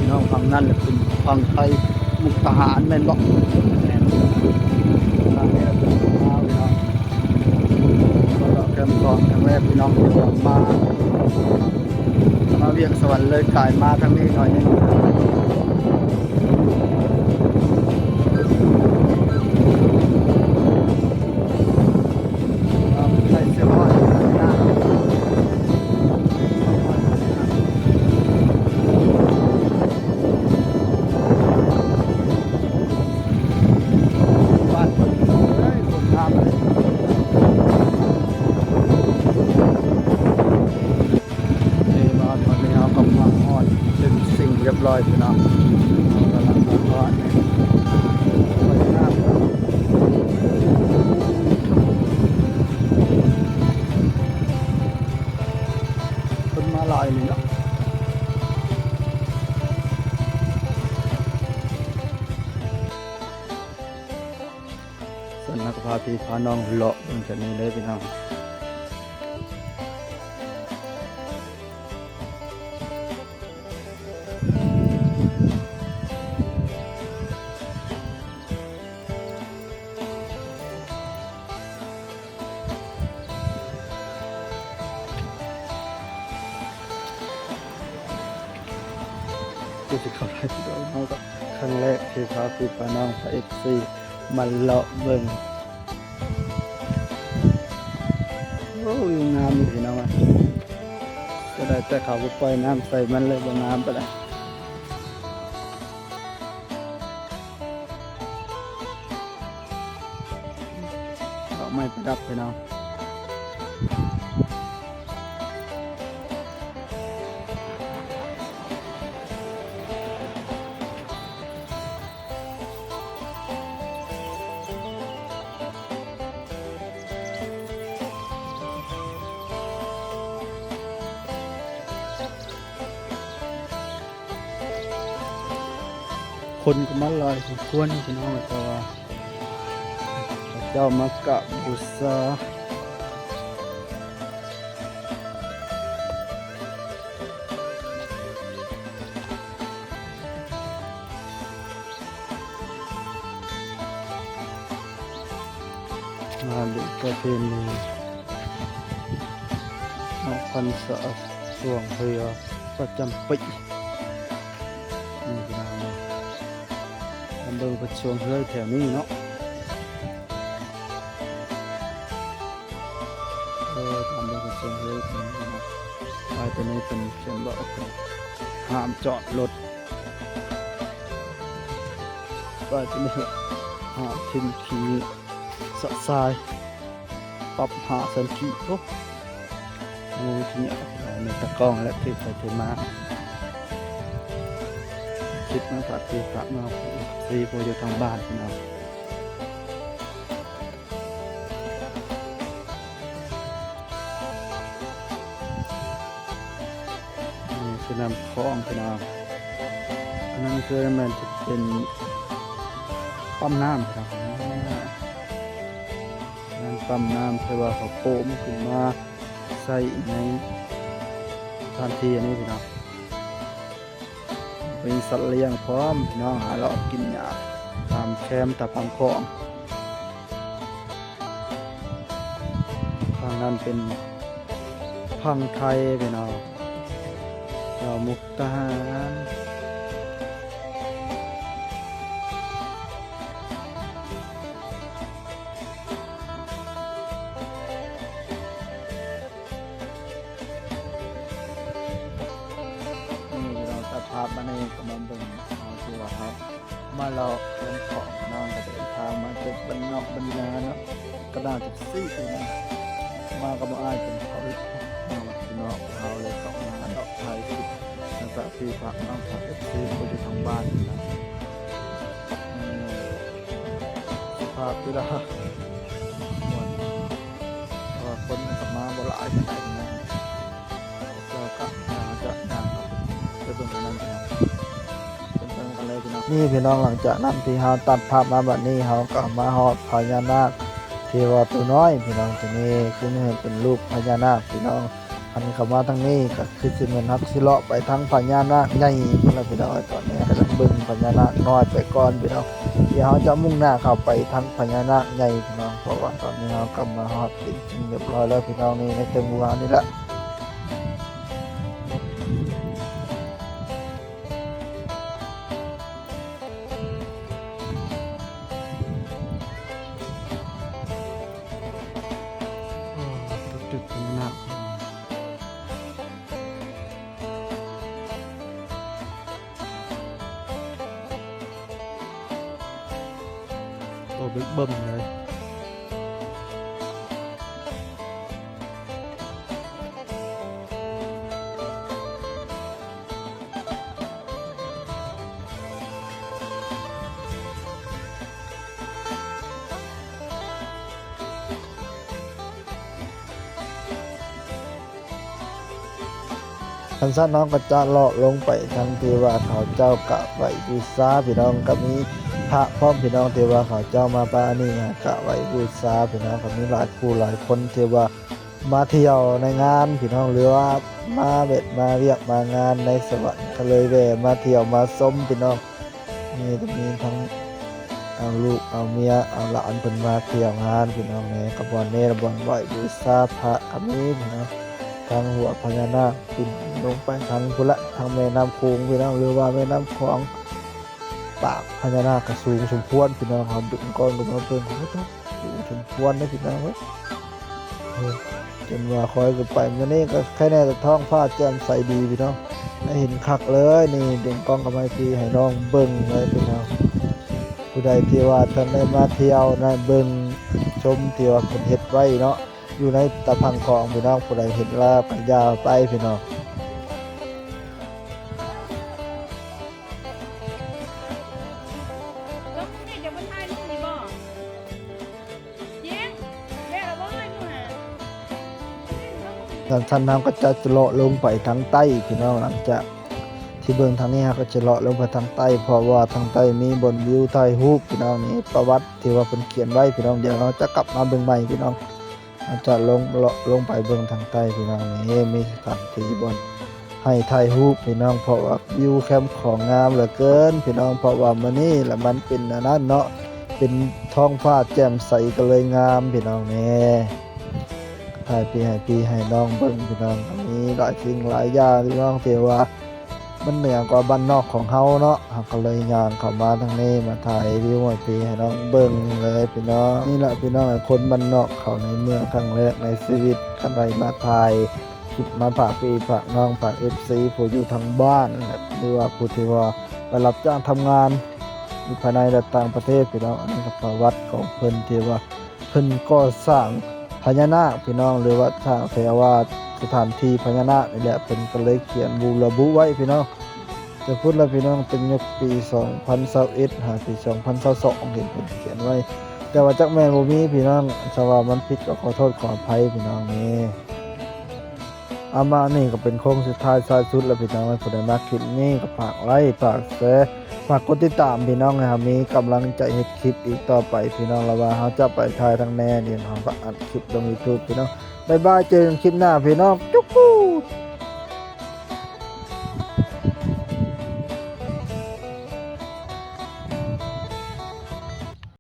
น้องฝั่งนั้นเป็นฝั่งไทยมุกทหารแม่นบ่แม่นทางนี้เป็นมาพี่น้องก็แคมป์ก่อนครั้งแรกพี่น้องที่มาเวียงสวรรค์เลยกลายมาทางนี้หน่อยนึงใส่เสื้อผ้าหน้าบ้านคนงามเลย นี่มาตอนนี้เรากำลังทอดถึงสิ่งเรียบร้อยพี่น้องเรากำลังทอดเนี่ยสวยงามคนมาหลายเลยเนาะส่วนนักพาพี่พาน้องเลาะบนจากนี้เลยพี่น้องกูจะเข้าไปที่เราเขาก็ครั้งแรกที่พาพี่พาน้องไปFCมาเลาะเบิ่งโอ้ยงามอยู่พี่น้องอ่ะก็ได้แต่เขาไปปล่อยน้ำใส่มันเลยบ่งามไปเลยดอกไม้ประดับพี่น้องคนก็มาลอยสมควรพี่น้องแต่ว่าเจ้ามากะบูชามาดูประเพณีออกพรรษาช่วงเรือประจำปีนี่พี่น้องกันเดินประช่วงเรือแถวนี้เนาะทำเดินประช่วงเรือแถวนี้นะไปตัวนี้เป็นเขียนบอกห้ามจอดรถไปตัวนี้ห้ามทิ้งขี้สะทรายปรับหาสันขีโอ้มีที่เนี่ยในตะกร้องและที่ไปที่มาคลิปมาฝากที่ฝากมาซีโปรอยู่ทางบ้านพี่น้องนี่คือน้ำคลองพี่น้องอันนั้นคือมันจะเป็นปั๊มน้ำครับนั่นปั๊มน้ำคือว่าเขาโค้งขึ้นมาใส่ในทันทีอันนี้พี่น้องมีสัตว์เลี้ยงพร้อมพี่น้องหาเรากินหญ้าตามแคมป์ตามคลองทางนั้นเป็นพังไทยพี่น้องเรามุกทหารภาพมาในกำลังเบิ่งเอาที่ว่าเขามาเราเล่นของน้องก็เดินทางมาจากบรรนอกบรรยาเนาะกระดาษจากซี่นะมากับมาอ้ายเป็นเขาน้องพี่น้องเขาเลยเขามาดอกไทยที่ตั้งแต่พี่ฝากน้องฝากซื้อไปอยู่ทางบ้านนะสภาพที่ละว่าคนกับมาบ่หลายขนาดนั้นเราก็จะนั่งไปเบิ่งกันนั่นเองนี่พี่น้องหลังจากนั้นที่เราตัดภาพมาแบบนี้เราก็มาฮอดพญานาคที่ว่าตัวน้อยพี่น้องตัวนี้คือเป็นรูปพญานาคพี่น้องพ หันเข้ามาทางนี้ก็คือสิแม่นฮักสิเลาะไปทางพญานาคใหญ่พุ่นล่ะพี่น้องตอนนี้กำลังเบิ่งพญานาคน้อยไปก่อนพี่น้องเดี๋ยวเราจะมุ่งหน้าเข้าไปทางพญานาคใหญ่พี่น้องเพราะว่าตอนนี้เรากำมาฮอดเป็นที่เรียบร้อยแล้วพี่น้องนี่ในเต็มหมู่บ้านนี่แหละจุดพญานาคตัวบิ๊กเบิ้มเลยท่านซะน้องก็จะเลาะลงไปทางที่ว่าเขาเจ้ากะไว้บูชาพี่น้องก็มีพระพร้อมพี่น้องที่ว่าเขาเจ้ามาปานี่กะไว้บูชาพี่น้องก็มีหลายคู่หลายคนที่ว่ามาเที่ยวในงานพี่น้องหรือว่ามาเบ็ดมาเรียกมางานในสวรรค์ก็เลยแวะมาเที่ยวมาชมพี่น้องนี่จะมีทั้งเอาลูกเอาเมียเอาหลานเพิ่นมาเที่ยวงานพี่น้องนี่ก็บ่แน่บ่ไหวบูชาพระก็มีพี่น้องทางหัวพญานาคขึ้นลงไปทางพุละทางแม่น้ำโขงพี่น้องหรือว่าแม่น้ำคลองปากพญานาคก็สูงสมควรพี่น้องเขาดึงก้อนลงมาเพิ่นเขาต้องสูงสมควรนะพี่น้องเว้ยจนว่าคอยกันไปมื้อนี้ก็แค่แน่แต่ท้องฟ้าแจ่มใสดีพี่น้องได้เห็นคักเลยนี่เด่นกล้องกับไม้พี่ให้น้องเบิ่งเลยพี่น้องผู้ใดที่ว่าท่านได้มาเที่ยวนะเบิ่งชมที่ว่าเพิ่นเฮ็ดไว้เนาะอยู่ในตะพังคลองพี่น้องผู้ใดเห็นลาไปยาวไปพี่น้องท่านน้ำก็จะเลาะลงไปทางใต้พี่น้องหลังจากที่เบื้องทางนี้ก็จะเลาะลงไปทางใต้เพราะว่าทางใต้มีบนวิวถ่ายรูปพี่น้องนี่ประวัติที่ว่าเป็นเขียนไว้พี่น้องเดี๋ยวเราจะกลับมาเบื้องใหม่พี่น้องจะลงไปเบื้องทางใต้พี่น้องนี่มีสถานที่บนให้ถ่ายรูปพี่น้องเพราะว่าวิวแคมป์ของงามเหลือเกินพี่น้องเพราะว่ามื้อนี้แหละมันเป็นอันนั้นเนาะเป็นท้องฟ้าแจ่มใสก็เลยงามพี่น้องนี่ถ่ายพี่ให้น้องเบิ่งพี่น้องมีหลายสิ่งหลายอย่างพี่น้องที่ว่ามันเหนือกว่าบ้านนอกของเฮาเนาะก็เลยย่างเข้ามาทางนี้มาถ่ายวิวให้พี่ให้น้องเบิ่งเลยพี่น้องนี่แหละพี่น้องคนบ้านนอกเข้าในเมืองครั้งแรกในชีวิตคันใดมาถ่ายคลิปมาฝากพี่ฝากน้องฝาก FC ผู้อยู่ทางบ้านหรือว่าผู้ที่ว่าไปรับจ้างทำงานอยู่ภายในและต่างประเทศพี่น้องอันนี้ก็ประวัติของเพิ่นที่ว่าเพิ่นก่อสร้างพญานาคพี่น้องหรือว่าสร้างแปลว่าสถานที่พญานาคนี่แหละเป็นก็เลยเขียนระบุไว้พี่น้องจะพูดแล้วพี่น้องเป็นยุคปี2021หาปี2022เห็นเพิ่นเขียนไว้แต่ว่าจักแม่นบ่มีพี่น้องถ้าว่ามันผิดก็ขอโทษขออภัยพี่น้องนี่อามานี่ก็เป็นโค้งสุดท้ายท้ายสุดแล้วพี่น้องผู้ใดมาคลิปนี้ก็ฝากไลค์ฝากแชร์ฝากกดติดตามพี่น้องนะครับมีกำลังใจเฮ็ดคลิปอีกต่อไปพี่น้องแล้วว่าเฮาจะไปถ่ายทางแน่เดี๋ยวเฮาก็อัดคลิปลง YouTube พี่น้องบ๊ายบายเจอกันคลิปหน้าพี่น้องจุ๊ก